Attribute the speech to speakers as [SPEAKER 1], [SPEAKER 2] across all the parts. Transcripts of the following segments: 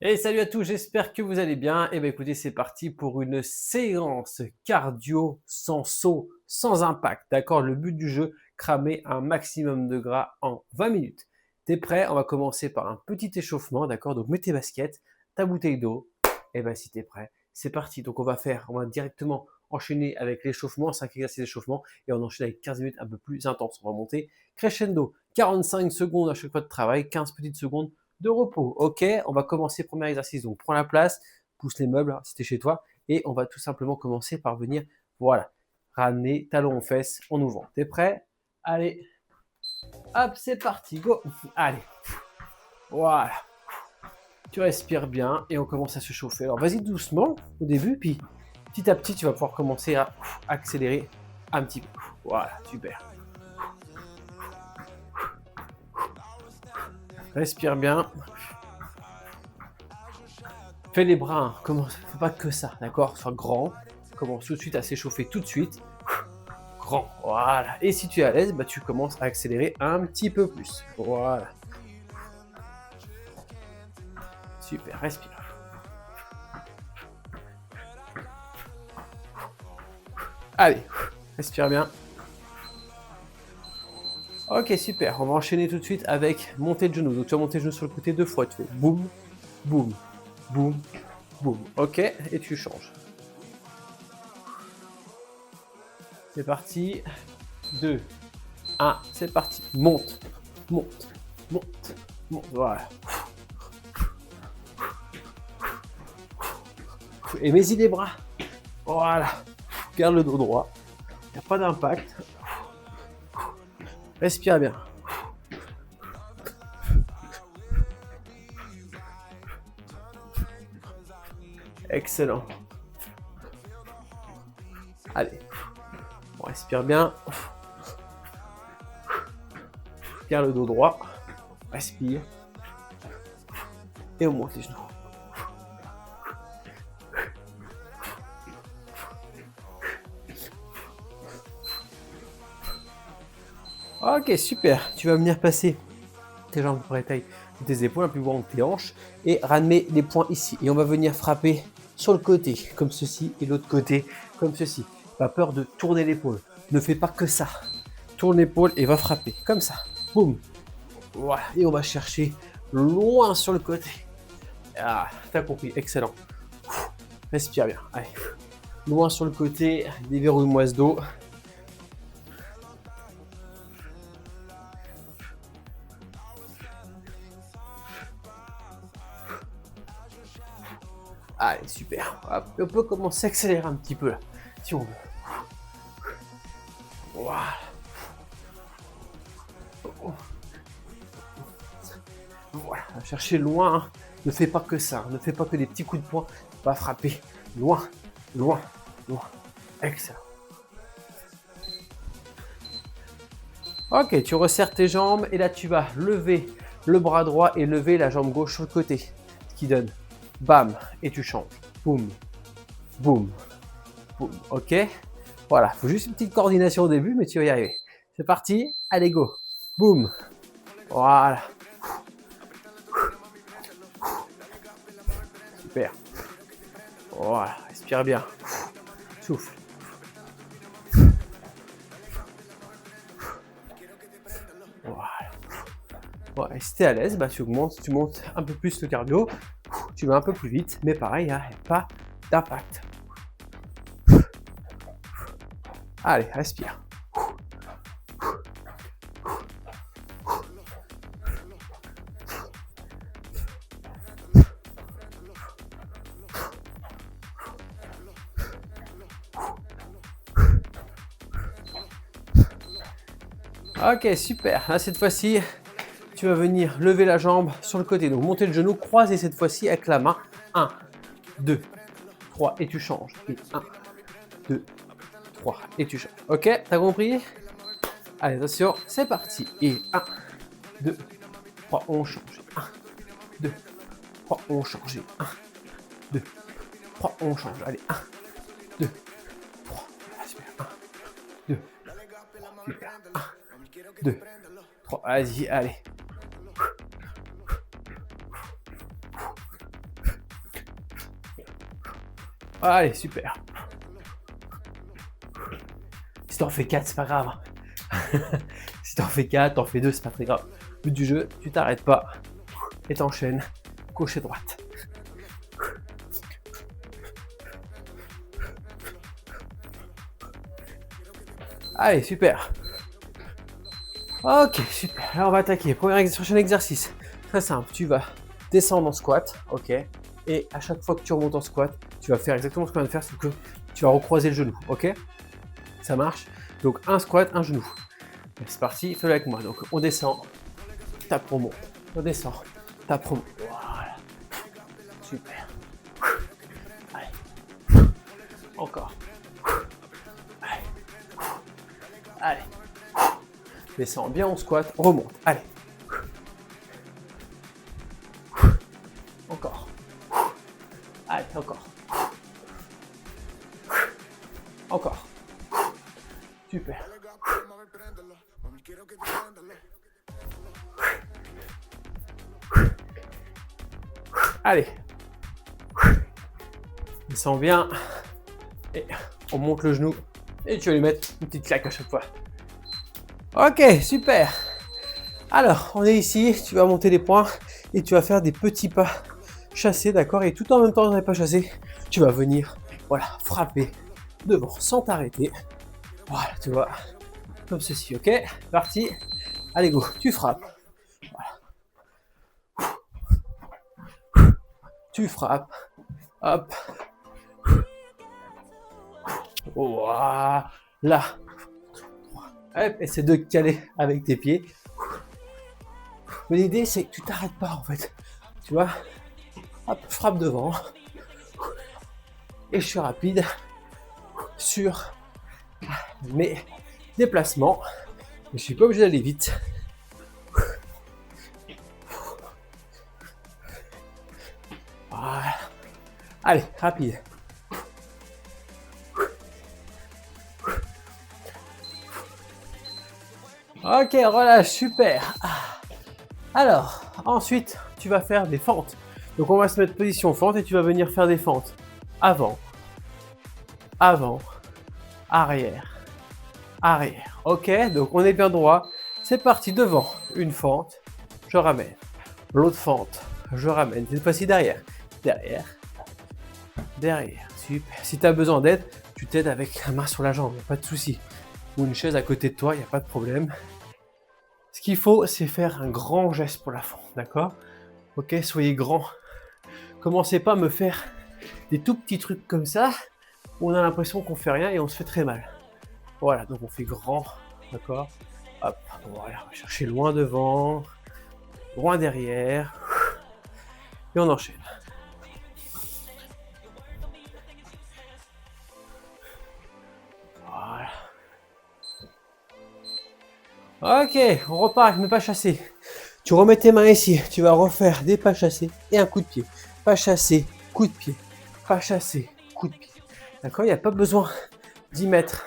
[SPEAKER 1] Et salut à tous, j'espère que vous allez bien. Et bien écoutez, c'est parti pour une séance cardio sans saut, sans impact. D'accord? Le but du jeu, cramer un maximum de gras en 20 minutes. T'es prêt? On va commencer par un petit échauffement. D'accord? Donc mets tes baskets, ta bouteille d'eau. Et bien si t'es prêt, c'est parti. Donc on va directement enchaîner avec l'échauffement, 5 exercices d'échauffement. Et on enchaîne avec 15 minutes un peu plus intenses. On va monter crescendo. 45 secondes à chaque fois de travail, 15 petites secondes de repos. Ok, on va commencer premier exercice. Donc, prends la place, pousse les meubles, si t'es chez toi, et on va tout simplement commencer par venir, voilà, ramener talon aux fesses en ouvrant. T'es prêt? Allez, hop, c'est parti, go. Allez, voilà. Tu respires bien et on commence à se chauffer. Alors, vas-y doucement au début, puis petit à petit, tu vas pouvoir commencer à accélérer un petit peu. Voilà, super. Respire bien. Fais les bras, hein. Commence, faut pas que ça, d'accord? Sois grand. Commence tout de suite à s'échauffer tout de suite. Grand, voilà. Et si tu es à l'aise, bah, tu commences à accélérer un petit peu plus. Voilà. Super, respire. Allez, respire bien. Ok, super. On va enchaîner tout de suite avec montée de genoux. Donc tu vas monter le genou sur le côté 2 fois. Tu fais boum, boum, boum, boum. Ok, et tu changes. C'est parti. 2, 1, c'est parti. Monte, monte, monte, monte. Voilà. Et mets-y les bras. Voilà. Garde le dos droit. Il n'y a pas d'impact. Respire bien. Excellent. Allez. On respire bien. Garde le dos droit. Respire. Et on monte les genoux. Ok, super. Tu vas venir passer tes jambes pour la taille de tes épaules, un peu plus grand que tes hanches, et ramener les poings ici. Et on va venir frapper sur le côté, comme ceci, et l'autre côté, comme ceci. Pas peur de tourner l'épaule. Ne fais pas que ça. Tourne l'épaule et va frapper, comme ça. Boum. Voilà. Et on va chercher loin sur le côté. Ah, t'as compris. Excellent. Respire bien. Allez. Loin sur le côté, déverrouille-moi ce dos. Allez, super. Hop, on peut commencer à accélérer un petit peu là, si on veut. Voilà. Voilà. Chercher loin. Hein. Ne fais pas que ça. Ne fais pas que des petits coups de poing. Va frapper loin, loin, loin. Excellent. Ok, tu resserres tes jambes et là tu vas lever le bras droit et lever la jambe gauche sur le côté. Ce qui donne bam et tu changes. Boum, boum, boum. Ok. Voilà, faut juste une petite coordination au début, mais tu vas y arriver. C'est parti, allez go. Boum. Voilà. Super. Voilà, respire bien. Souffle. Voilà. Voilà. Et si t'es à l'aise, bah, tu montes un peu plus le cardio. Tu vas un peu plus vite, mais pareil, il n'y a pas d'impact. Allez, respire. Ok, super. Là, cette fois-ci, tu vas venir lever la jambe sur le côté. Donc, monter le genou, croiser cette fois-ci avec la main. 1, 2, 3, et tu changes. Et 1, 2, 3, et tu changes. Ok, t'as compris? Allez, attention, c'est parti. Et 1, 2, 3, on change. 1, 2, 3, on change. 1, 2, 3, on change. Allez, 1, 2, 3. Super. 1, 2, 3. Super. 1, 2, 3. Vas-y, allez. Allez, super. Si t'en fais 4, c'est pas grave. Si t'en fais 4, t'en fais 2, c'est pas très grave. But du jeu, tu t'arrêtes pas et t'enchaînes gauche et droite. Allez, super. Ok, super. Là, on va attaquer. Prochain exercice. Très simple. Tu vas descendre en squat, ok. Et à chaque fois que tu remontes en squat, tu vas faire exactement ce qu'on vient de faire, sauf que tu vas recroiser le genou, ok. Ça marche. Donc un squat, un genou. C'est parti, fais-le avec moi. Donc on descend, tape, remonte. On descend, tape, remonte. Voilà. Super. Allez. Encore. Allez. Allez. Descends bien en squat, remonte. Allez. Encore. Allez, encore. Encore. Super. Allez. Descends bien. Et on monte le genou. Et tu vas lui mettre une petite claque à chaque fois. Ok, super. Alors, on est ici. Tu vas monter les poings et tu vas faire des petits pas chassés, d'accord. Et tout en même temps, dans les pas chassés, tu vas venir, voilà, frapper devant sans t'arrêter. Voilà, tu vois, comme ceci, ok. Parti. Allez, go. Tu frappes. Voilà. Tu frappes. Hop. Voilà. Hop, essaie de caler avec tes pieds. Mais l'idée, c'est que tu t'arrêtes pas, en fait. Tu vois, hop, frappe devant. Et je suis rapide sur mes déplacements. Je suis pas obligé d'aller vite. Voilà. Allez, rapide. Ok, relâche, super. Alors, ensuite, tu vas faire des fentes. Donc, on va se mettre position fente et tu vas venir faire des fentes. Avant, avant, arrière, arrière. Ok, donc on est bien droit. C'est parti, devant, une fente, je ramène. L'autre fente, je ramène. Cette fois-ci derrière, derrière, derrière. Super. Si tu as besoin d'aide, tu t'aides avec la main sur la jambe, pas de souci. Ou une chaise à côté de toi, il n'y a pas de problème. Ce qu'il faut, c'est faire un grand geste pour la fente, d'accord? Ok, soyez grand. Commencez pas à me faire des tout petits trucs comme ça, où on a l'impression qu'on fait rien et on se fait très mal. Voilà, donc on fait grand, d'accord? Hop, voilà, on va chercher loin devant, loin derrière, et on enchaîne. Voilà. Ok, on repart avec mes pas chassés. Tu remets tes mains ici, tu vas refaire des pas chassés et un coup de pied. Pas chassé, coup de pied. Pas chassé, coup de pied. D'accord, il n'y a pas besoin d'y mettre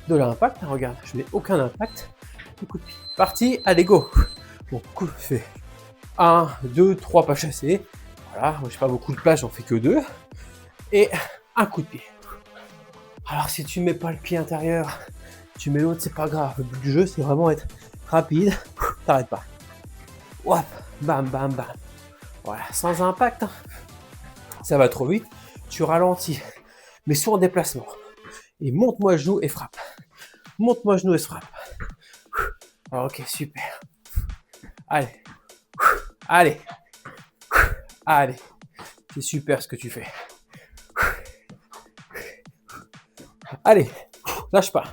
[SPEAKER 1] de l'impact. Regarde, je n'ai aucun impact. Un coup de pied. Parti, allez go. Bon, coup fait 1, 2, 3 pas chassés. Voilà, moi j'ai pas beaucoup de place, j'en fais que 2. Et un coup de pied. Alors si tu mets pas le pied intérieur, tu mets l'autre, c'est pas grave. Le but du jeu, c'est vraiment être rapide. T'arrêtes pas. Hop, bam, bam, bam. Voilà, sans impact. Hein. Ça va trop vite. Tu ralentis, mais sur en déplacement. Et monte-moi genou et frappe. Monte-moi genou et frappe. Ok, super. Allez. Allez. Allez. C'est super ce que tu fais. Allez. Lâche pas.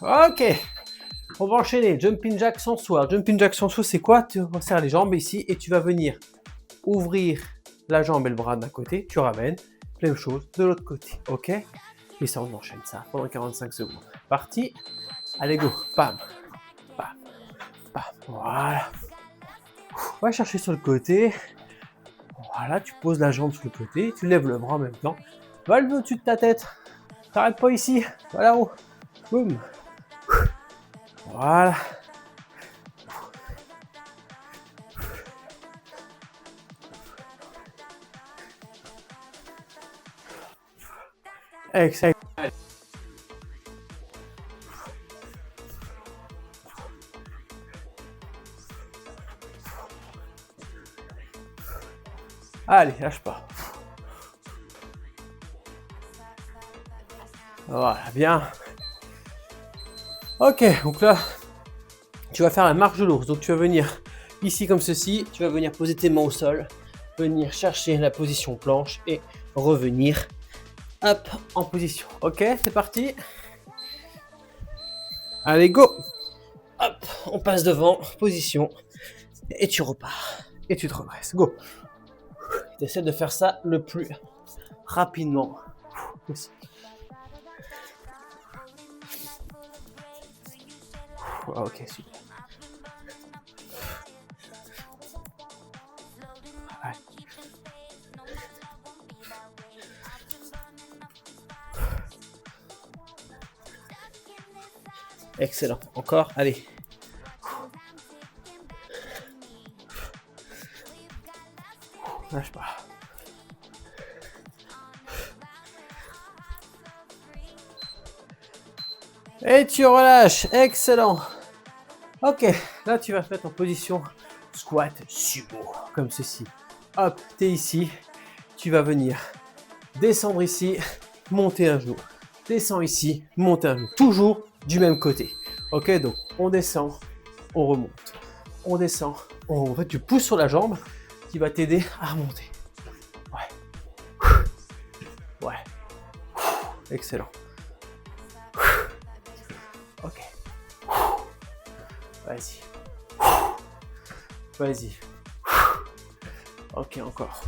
[SPEAKER 1] Ok. On va enchaîner. Jumping jack sans saut. Alors, jumping jack sans saut, c'est quoi? Tu resserres les jambes ici et tu vas venir ouvrir la jambe et le bras d'un côté. Tu ramènes. Même chose de l'autre côté. Ok? Et ça, on enchaîne ça pendant 45 secondes. Parti. Allez, go. Bam. Bam. Bam. Voilà. On va chercher sur le côté. Voilà, tu poses la jambe sur le côté. Tu lèves le bras en même temps. Va lever au-dessus de ta tête. T'arrêtes pas ici. Voilà haut. Boum. Voilà. Excellent. Allez, lâche pas. Voilà, bien. Ok, donc là, tu vas faire la marche de l'ours. Donc tu vas venir ici comme ceci, tu vas venir poser tes mains au sol, venir chercher la position planche et revenir, hop, en position. Ok, c'est parti. Allez, go. Hop, on passe devant, position, et tu repars. Et tu te redresses, go. Tu essaies de faire ça le plus rapidement possible. Ok, super. Allez. Excellent. Encore, allez. Lâche pas. Et tu relâches. Excellent. Ok, là tu vas te mettre en position squat sumo, comme ceci. Hop, tu es ici. Tu vas venir descendre ici, monter un genou. Descends ici, monter un genou. Toujours du même côté. Ok, donc on descend, on remonte. On descend, on remonte. En fait, tu pousses sur la jambe qui va t'aider à remonter. Ouais. Ouais. Excellent. Ok. Vas-y. Vas-y. Ok, encore.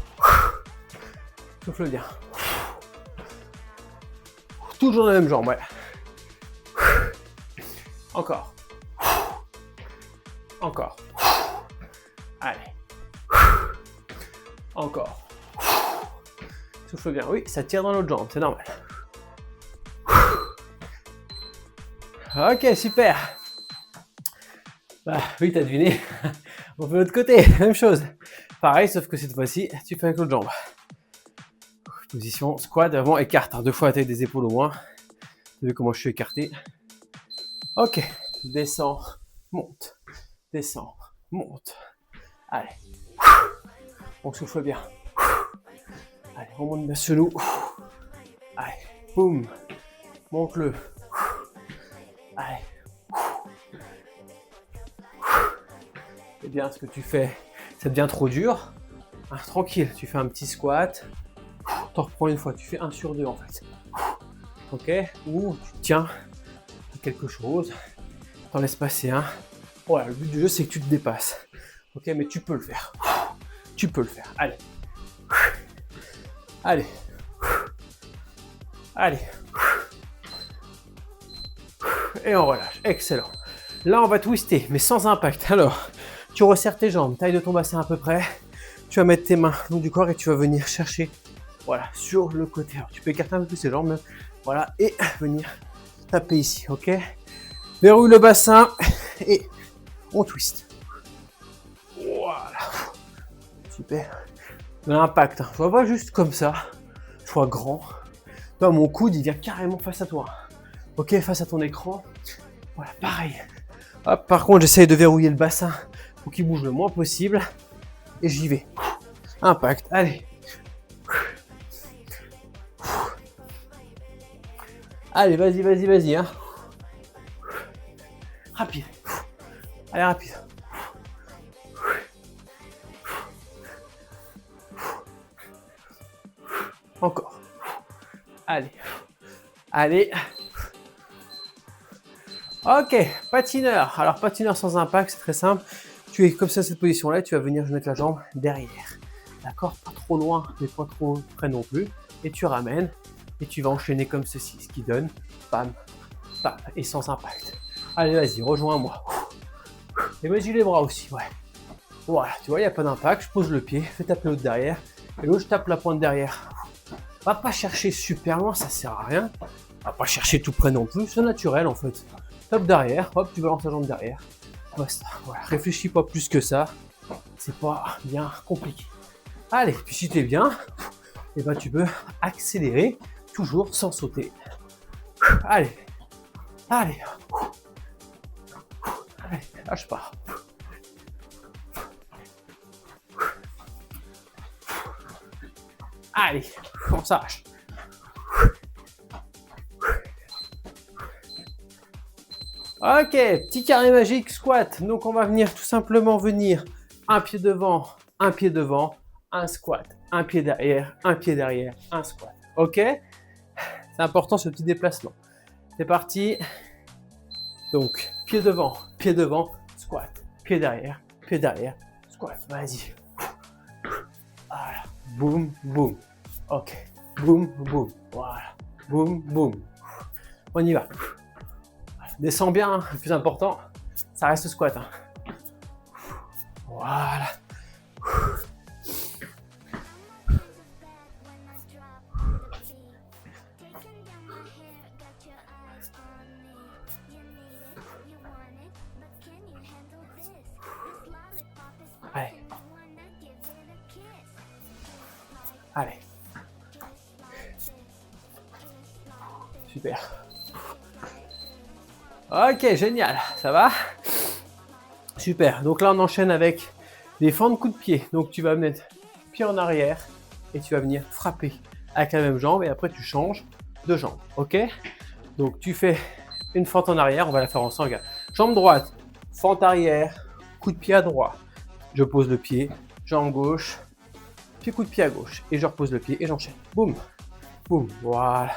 [SPEAKER 1] Souffle bien. Toujours la même jambe, ouais. Encore. Encore. Allez. Encore. Souffle bien. Oui, ça tire dans l'autre jambe, c'est normal. Ok, super. Bah, oui, t'as deviné. On fait l'autre côté, même chose. Pareil, sauf que cette fois-ci, tu fais avec l'autre jambe. Position squat, avant écarte. 2 fois la taille des épaules au moins. Vous vu comment je suis écarté. Ok, descends, monte. Descends, monte. Allez. On souffle bien. Allez, on monte bien ce genou. Allez, boum. Monte-le. Allez. C'est bien ce que tu fais. Ça devient trop dur. Ah, tranquille, tu fais un petit squat. T'en reprends une fois. Tu fais 1 sur 2 en fait. Ok. Ou tu tiens à quelque chose. T'en laisses passer un. Voilà, le but du jeu c'est que tu te dépasses. Ok, mais tu peux le faire. Tu peux le faire. Allez. Allez. Allez. Et on relâche. Excellent. Là, on va twister, mais sans impact. Alors, tu resserres tes jambes, taille de ton bassin à peu près. Tu vas mettre tes mains le long du corps et tu vas venir chercher, voilà, sur le côté. Alors, tu peux écarter un peu plus tes jambes, voilà, et venir taper ici, ok? Verrouille le bassin et on twist. Voilà. Super. L'impact, hein. Sois pas juste comme ça. Sois grand. Toi, mon coude, il vient carrément face à toi. Ok, face à ton écran. Voilà, pareil. Hop, par contre, j'essaye de verrouiller le bassin pour qu'il bouge le moins possible. Et j'y vais. Impact, allez. Allez, vas-y, vas-y, vas-y. Hein. Rapide. Allez, rapide. Encore. Allez. Allez. Ok, patineur. Alors, patineur sans impact, c'est très simple. Tu es comme ça, cette position-là, tu vas venir mettre la jambe derrière. D'accord? Pas trop loin, mais pas trop près non plus. Et tu ramènes. Et tu vas enchaîner comme ceci, ce qui donne pam, pam, et sans impact. Allez, vas-y, rejoins-moi. Et vas-y les bras aussi, ouais. Voilà, tu vois, il n'y a pas d'impact. Je pose le pied, fais taper l'autre derrière. Et l'autre, je tape la pointe derrière. Va pas chercher super loin, ça sert à rien. Va pas chercher tout près non plus, c'est naturel en fait. Tape derrière, hop, tu balances la jambe derrière. Basta, voilà, réfléchis pas plus que ça. C'est pas bien compliqué. Allez, puis si t'es bien, et ben tu peux accélérer. toujours sans sauter. Allez, allez, allez, lâche pas. Allez, on s'arrache. Ok, petit carré magique, squat. Donc on va venir tout simplement venir un pied devant, un squat, un pied derrière, un squat. Ok? C'est important ce petit déplacement. C'est parti. Donc pied devant, squat, pied derrière, squat. Vas-y. Voilà. Boum, boum. Ok. Boum, boum. Voilà. Boum, boum. On y va. Descends bien, hein. Le plus important, ça reste squat. Hein. Voilà. Allez. Allez. Super. Ok, génial. Ça va? Super. Donc là, on enchaîne avec des fentes coups de pied. Donc tu vas mettre pied en arrière et tu vas venir frapper avec la même jambe et après tu changes de jambe. Ok? Donc tu fais une fente en arrière. On va la faire ensemble. Regarde. Jambe droite, fente arrière, coup de pied à droite. Je pose le pied, jambe gauche, puis coup de pied à gauche. Et je repose le pied et j'enchaîne. Boum, boum. Voilà.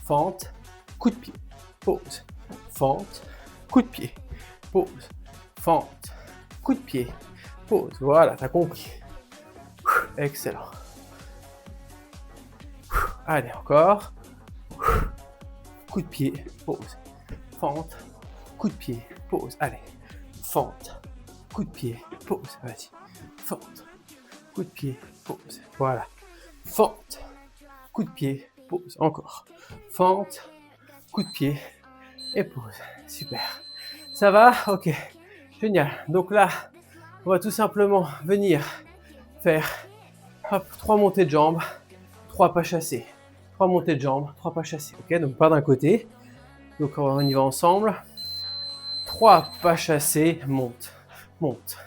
[SPEAKER 1] Fente, coup de pied, pause. Fente, coup de pied, pause. Fente, coup de pied, pause. Voilà, t'as compris. Excellent. Allez, encore. Coup de pied, pause. Fente, coup de pied, pause. Allez. Fente, coup de pied, pause. Vas-y. Fente, coup de pied, pause. Voilà. Fente, coup de pied, pause. Encore. Fente, coup de pied et pause. Super. Ça va? Ok. Génial. Donc là, on va tout simplement venir faire 3 montées de jambes, 3 pas chassés. 3 montées de jambes, 3 pas chassés. Ok, donc pas d'un côté. Donc on y va ensemble. 3 pas chassés, monte, monte,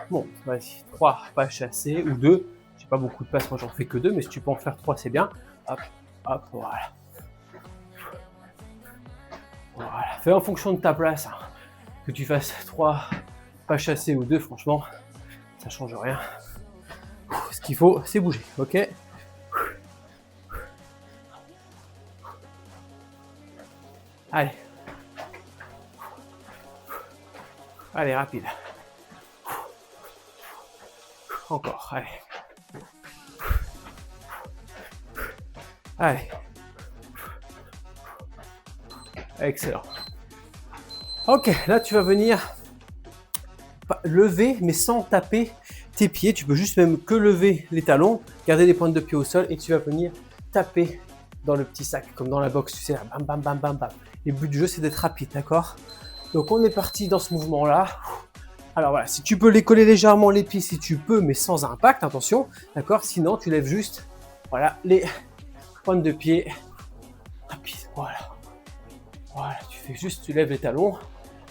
[SPEAKER 1] monte. Vas-y, 3 pas chassés ou 2. J'ai pas beaucoup de passes, moi j'en fais que 2, mais si tu peux en faire 3, c'est bien. Hop, hop, voilà. Voilà. Fais en fonction de ta place. Hein. Que tu fasses 3 pas chassés ou 2, franchement, ça change rien. Ce qu'il faut, c'est bouger, ok? Allez. Allez, rapide. Encore, allez. Allez. Excellent. Ok, là tu vas venir lever, mais sans taper tes pieds. Tu peux juste même que lever les talons, garder les pointes de pied au sol et tu vas venir taper dans le petit sac, comme dans la boxe, tu sais, là, bam, bam, bam, bam, bam. Le but du jeu, c'est d'être rapide, d'accord? Donc on est parti dans ce mouvement-là. Alors voilà, si tu peux les coller légèrement les pieds, si tu peux, mais sans impact, attention, d'accord? Sinon, tu lèves juste, voilà, les pointes de pied rapide, voilà. Voilà, tu lèves les talons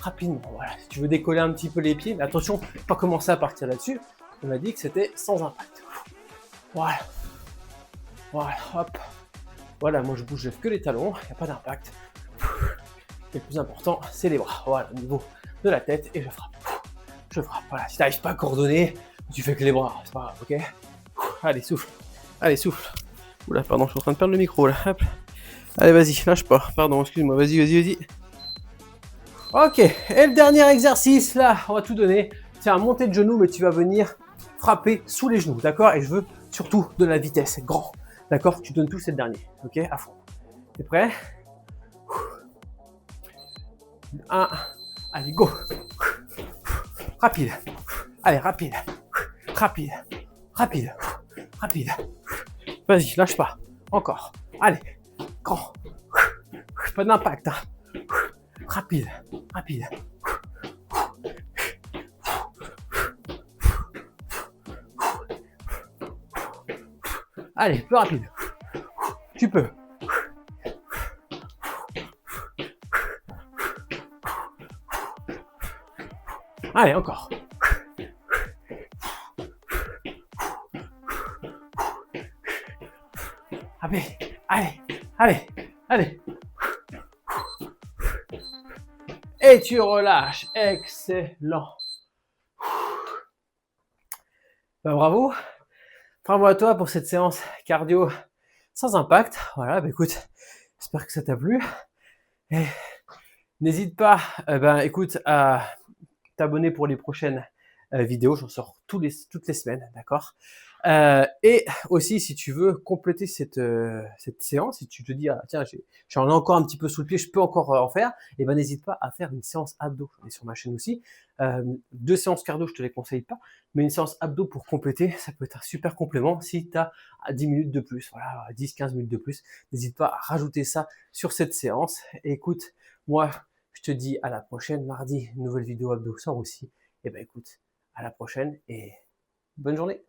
[SPEAKER 1] rapidement, voilà. Si tu veux décoller un petit peu les pieds, mais attention, pas commencer à partir là-dessus. On a dit que c'était sans impact. Voilà. Voilà, hop. Voilà, moi je bouge, je lève que les talons, il n'y a pas d'impact. Le plus important, c'est les bras. Voilà, au niveau de la tête, et je frappe. Je frappe, voilà. Si tu n'arrives pas à coordonner, tu fais que les bras, c'est pas grave, ok? Allez, souffle. Allez, souffle. Oula, pardon, je suis en train de perdre le micro, là. Hop. Allez, vas-y, lâche pas. Pardon, excuse-moi, vas-y. Ok, et le dernier exercice, là, on va tout donner. C'est un montée de genoux, mais tu vas venir frapper sous les genoux, d'accord? Et je veux surtout de la vitesse, grand. D'accord? Tu donnes tout, c'est le dernier, ok? À fond. T'es prêt? 1, allez, go. Rapide. Allez, rapide. Vas-y, lâche pas. Encore. Allez, grand. Pas d'impact. Hein. Rapide. Allez, plus rapide. Tu peux. Allez, encore. Allez, allez, allez, allez. Et tu relâches. Excellent. Ben, bravo. Bravo à toi pour cette séance cardio sans impact. Voilà, ben écoute, j'espère que ça t'a plu. Et n'hésite pas, écoute, à t'abonner pour les prochaines vidéos. J'en sors toutes les semaines, d'accord. Et aussi, si tu veux compléter cette séance, si tu te dis, ah, tiens, j'en ai encore un petit peu sous le pied, je peux encore en faire, et ben n'hésite pas à faire une séance abdos. J'en ai sur ma chaîne aussi. 2 séances cardio, je te les conseille pas, mais une séance abdos pour compléter, ça peut être un super complément si tu as 10 minutes de plus, voilà, 10-15 minutes de plus. N'hésite pas à rajouter ça sur cette séance. Et écoute, moi, je te dis à la prochaine. Mardi, une nouvelle vidéo abdos sort aussi. Et ben écoute, à la prochaine et bonne journée.